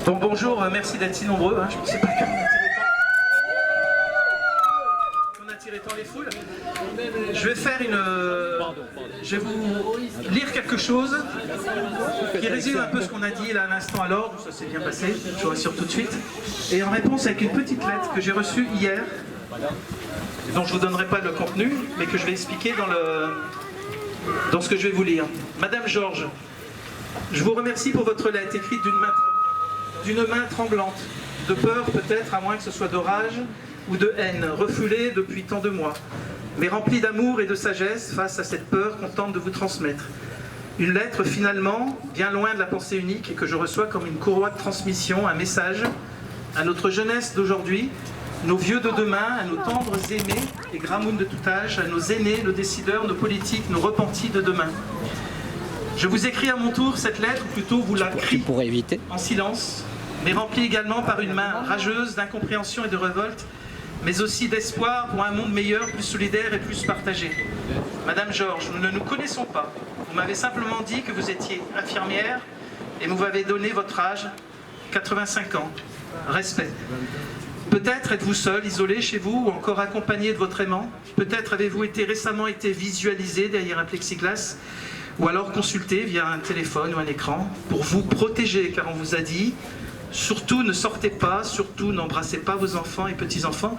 Bon, bonjour, merci d'être si nombreux. Je ne pensais pas qu'on attirait tant les foules. Je vais vous lire quelque chose qui résume un peu ce qu'on a dit là à l'instant à l'ordre. Ça s'est bien passé, je vous rassure tout de suite. Et en réponse avec une petite lettre que j'ai reçue hier, dont je ne vous donnerai pas le contenu, mais que je vais expliquer dans ce que je vais vous lire. Madame Georges, je vous remercie pour votre lettre écrite d'une main tremblante, de peur peut-être, à moins que ce soit d'orage ou de haine, refoulée depuis tant de mois, mais remplie d'amour et de sagesse face à cette peur qu'on tente de vous transmettre. Une lettre finalement, bien loin de la pensée unique, et que je reçois comme une courroie de transmission, un message à notre jeunesse d'aujourd'hui, nos vieux de demain, à nos tendres aimés et gramounes de tout âge, à nos aînés, nos décideurs, nos politiques, nos repentis de demain. Je vous écris à mon tour cette lettre, ou plutôt vous la crie en silence, mais remplie également par une main rageuse d'incompréhension et de révolte, mais aussi d'espoir pour un monde meilleur, plus solidaire et plus partagé. Madame Georges, nous ne nous connaissons pas. Vous m'avez simplement dit que vous étiez infirmière et vous m'avez donné votre âge, 85 ans. Respect. Peut-être êtes-vous seul, isolé chez vous, ou encore accompagné de votre aimant. Peut-être avez-vous récemment été visualisé derrière un plexiglas, ou alors consulté via un téléphone ou un écran, pour vous protéger, car on vous a dit surtout ne sortez pas, surtout n'embrassez pas vos enfants et petits-enfants,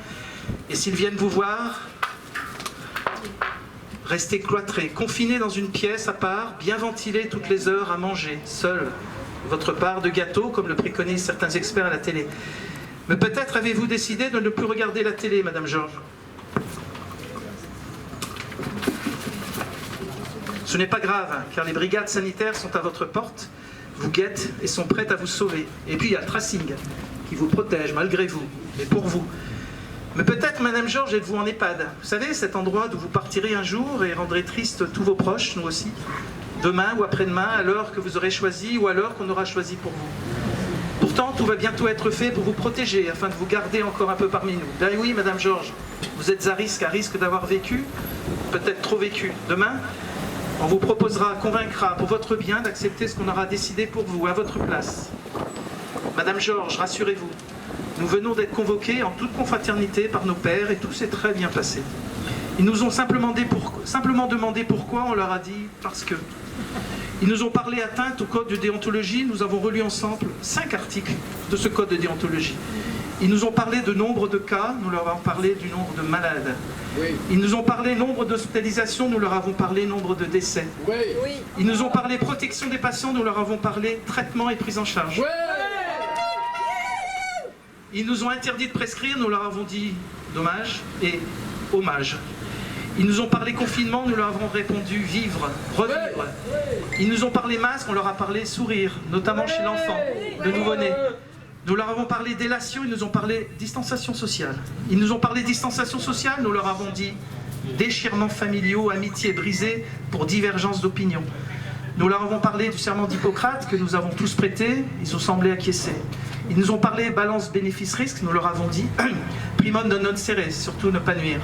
et s'ils viennent vous voir, restez cloîtrés, confinés dans une pièce à part, bien ventilés toutes les heures à manger, seul, votre part de gâteau, comme le préconisent certains experts à la télé. Mais peut-être avez-vous décidé de ne plus regarder la télé, Madame Georges. Ce n'est pas grave, car les brigades sanitaires sont à votre porte, vous guettent et sont prêtes à vous sauver. Et puis il y a le tracing, qui vous protège malgré vous, et pour vous. Mais peut-être, Madame Georges, êtes-vous en EHPAD. Vous savez, cet endroit d'où vous partirez un jour et rendrez triste tous vos proches, nous aussi, demain ou après-demain, à l'heure que vous aurez choisi ou à l'heure qu'on aura choisi pour vous. Pourtant, tout va bientôt être fait pour vous protéger, afin de vous garder encore un peu parmi nous. Ben oui, Madame Georges, vous êtes à risque d'avoir vécu, peut-être trop vécu. Demain, on vous proposera, convaincra, pour votre bien, d'accepter ce qu'on aura décidé pour vous, à votre place. Madame Georges, rassurez-vous, nous venons d'être convoqués en toute confraternité par nos pères et tout s'est très bien passé. Ils nous ont simplement demandé pourquoi, on leur a dit parce que. Ils nous ont parlé atteinte au code de déontologie, nous avons relu ensemble 5 articles de ce code de déontologie. Ils nous ont parlé de nombre de cas, nous leur avons parlé du nombre de malades. Oui. Ils nous ont parlé nombre d'hospitalisations, nous leur avons parlé nombre de décès. Oui. Ils nous ont parlé protection des patients, nous leur avons parlé traitement et prise en charge. Oui. Ils nous ont interdit de prescrire, nous leur avons dit dommage et hommage. Ils nous ont parlé confinement, nous leur avons répondu vivre, revivre. Ils nous ont parlé masque, on leur a parlé sourire, notamment chez l'enfant, le nouveau-né. Nous leur avons parlé délation, ils nous ont parlé distanciation sociale. Ils nous ont parlé distanciation sociale, nous leur avons dit déchirements familiaux, amitiés brisées pour divergence d'opinion. Nous leur avons parlé du serment d'Hippocrate que nous avons tous prêté, ils ont semblé acquiescer. Ils nous ont parlé balance bénéfice-risque, nous leur avons dit primum non serré, surtout ne pas nuire.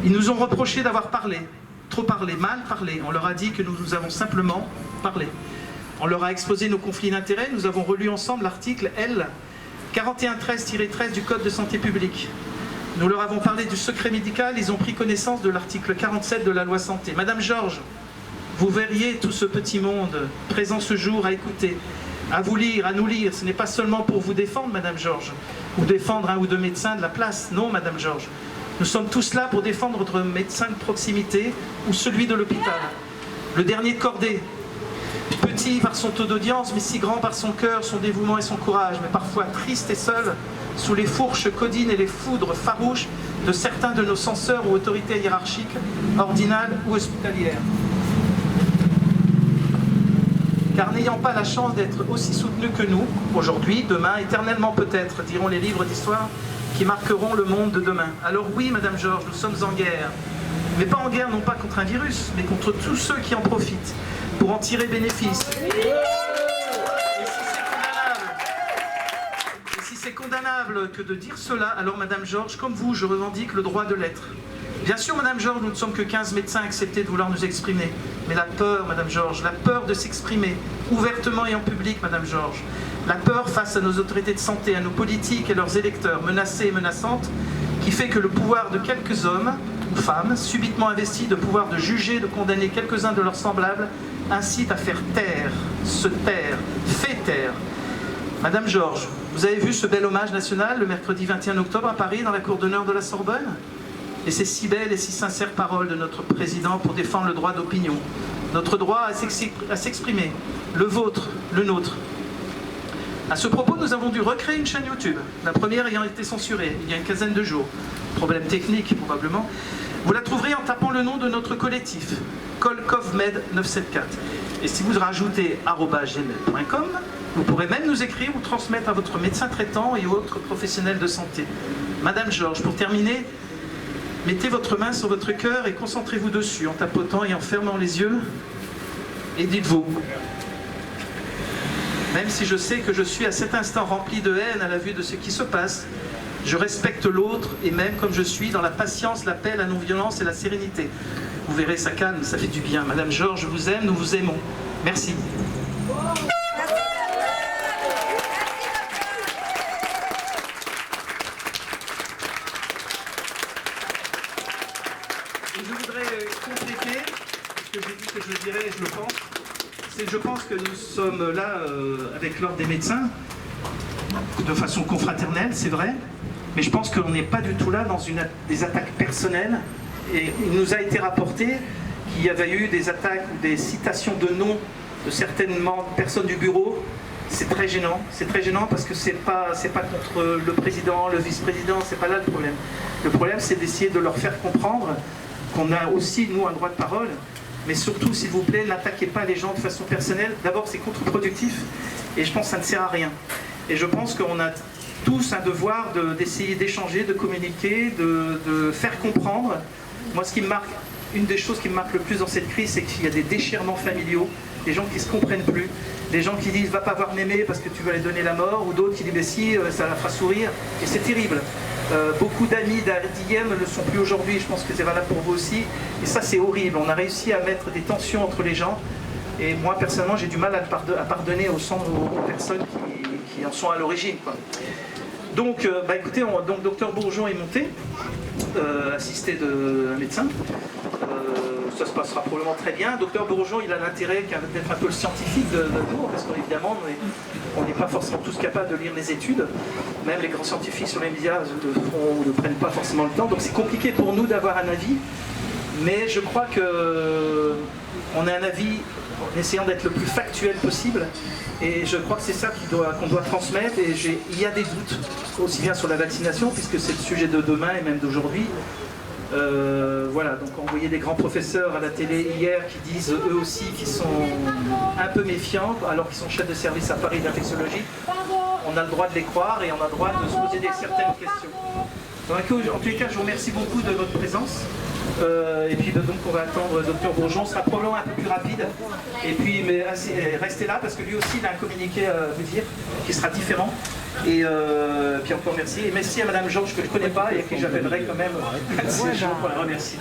Ils nous ont reproché d'avoir parlé, trop parlé, mal parlé. On leur a dit que nous avons simplement parlé. On leur a exposé nos conflits d'intérêts, nous avons relu ensemble l'article L 4113-13 du Code de santé publique. Nous leur avons parlé du secret médical, ils ont pris connaissance de l'article 47 de la loi santé. Madame Georges, vous verriez tout ce petit monde présent ce jour à écouter, à vous lire, à nous lire. Ce n'est pas seulement pour vous défendre, Madame Georges, ou défendre un ou deux médecins de la place. Non, Madame Georges. Nous sommes tous là pour défendre votre médecin de proximité ou celui de l'hôpital. Le dernier de cordée. Petit par son taux d'audience, mais si grand par son cœur, son dévouement et son courage, mais parfois triste et seul, sous les fourches codines et les foudres farouches de certains de nos censeurs ou autorités hiérarchiques, ordinales ou hospitalières. Car n'ayant pas la chance d'être aussi soutenus que nous, aujourd'hui, demain, éternellement peut-être, diront les livres d'histoire qui marqueront le monde de demain. Alors oui, Madame Georges, nous sommes en guerre. Mais pas en guerre non pas contre un virus, mais contre tous ceux qui en profitent, pour en tirer bénéfice. Et si c'est condamnable que de dire cela, alors Madame Georges, comme vous, je revendique le droit de l'être. Bien sûr, Madame Georges, nous ne sommes que 15 médecins acceptés de vouloir nous exprimer. Mais la peur, Madame Georges, la peur de s'exprimer ouvertement et en public, Madame Georges, la peur face à nos autorités de santé, à nos politiques et leurs électeurs menacés et menaçantes, qui fait que le pouvoir de quelques hommes ou femmes, subitement investis de pouvoir de juger, de condamner quelques-uns de leurs semblables, incite à faire taire, se taire, fait taire. Madame Georges, vous avez vu ce bel hommage national le mercredi 21 octobre à Paris, dans la cour d'honneur de la Sorbonne? Et ces si belles et si sincères paroles de notre président pour défendre le droit d'opinion, notre droit à s'exprimer, le vôtre, le nôtre. À ce propos, nous avons dû recréer une chaîne YouTube, la première ayant été censurée il y a une quinzaine de jours. Problème technique, probablement. Vous la trouverez en tapant le nom de notre collectif, Kolkovmed 974. Et si vous rajoutez @gmail.com, vous pourrez même nous écrire ou transmettre à votre médecin traitant et autres professionnels de santé. Madame Georges, pour terminer, mettez votre main sur votre cœur et concentrez-vous dessus en tapotant et en fermant les yeux. Et dites-vous, même si je sais que je suis à cet instant rempli de haine à la vue de ce qui se passe, je respecte l'autre et même comme je suis, dans la patience, la paix, la non-violence et la sérénité. Vous verrez, ça calme, ça fait du bien. Madame Georges, je vous aime, nous vous aimons. Merci. Et je voudrais compléter ce que j'ai dit que je dirais et je le pense. Je pense que nous sommes là avec l'Ordre des médecins de façon confraternelle, c'est vrai, mais je pense qu'on n'est pas du tout là dans des attaques personnelles. Et il nous a été rapporté qu'il y avait eu des attaques ou des citations de noms de certaines personnes du bureau. C'est très gênant parce que c'est pas contre le président, le vice-président, c'est pas là le problème. Le problème, c'est d'essayer de leur faire comprendre qu'on a aussi, nous, un droit de parole. Mais surtout, s'il vous plaît, n'attaquez pas les gens de façon personnelle. D'abord, c'est contre-productif et je pense que ça ne sert à rien. Et je pense qu'on a tous un devoir d'essayer d'échanger, de communiquer, de faire comprendre. Moi, une des choses qui me marque le plus dans cette crise, c'est qu'il y a des déchirements familiaux, des gens qui ne se comprennent plus, des gens qui disent « va pas voir Mémé parce que tu vas lui donner la mort » ou d'autres qui disent « mais si, ça la fera sourire ». Et c'est terrible. Beaucoup d'amis d'hier ne le sont plus aujourd'hui, je pense que c'est valable pour vous aussi. Et ça, c'est horrible. On a réussi à mettre des tensions entre les gens. Et moi, personnellement, j'ai du mal à pardonner aux personnes qui en sont à l'origine. Donc, écoutez, donc Dr Bourgeon est monté, assisté d'un médecin. Ça se passera probablement très bien. Dr Bourgeon, il a l'intérêt d'être un peu le scientifique de nous, parce qu'évidemment, on n'est pas forcément tous capables de lire les études. Même les grands scientifiques sur les médias ne prennent pas forcément le temps. Donc c'est compliqué pour nous d'avoir un avis. Mais je crois qu'on a un avis en essayant d'être le plus factuel possible. Et je crois que c'est ça qu'on doit transmettre. Et il y a des doutes, aussi bien sur la vaccination, puisque c'est le sujet de demain et même d'aujourd'hui. Voilà, donc on voyait des grands professeurs à la télé hier qui disent eux aussi qu'ils sont un peu méfiants, alors qu'ils sont chefs de service à Paris d'infectiologie. On a le droit de les croire et on a le droit de se poser certaines questions. Donc, en tous les cas, je vous remercie beaucoup de votre présence. Et puis donc on va attendre Dr Bourgeon, ce sera probablement un peu plus rapide. Et puis mais restez là parce que lui aussi il a un communiqué à vous dire qui sera différent. Et puis encore merci. Et merci à Madame Georges que je ne connais pas et que j'appellerai quand même un de ces jours pour la remercier.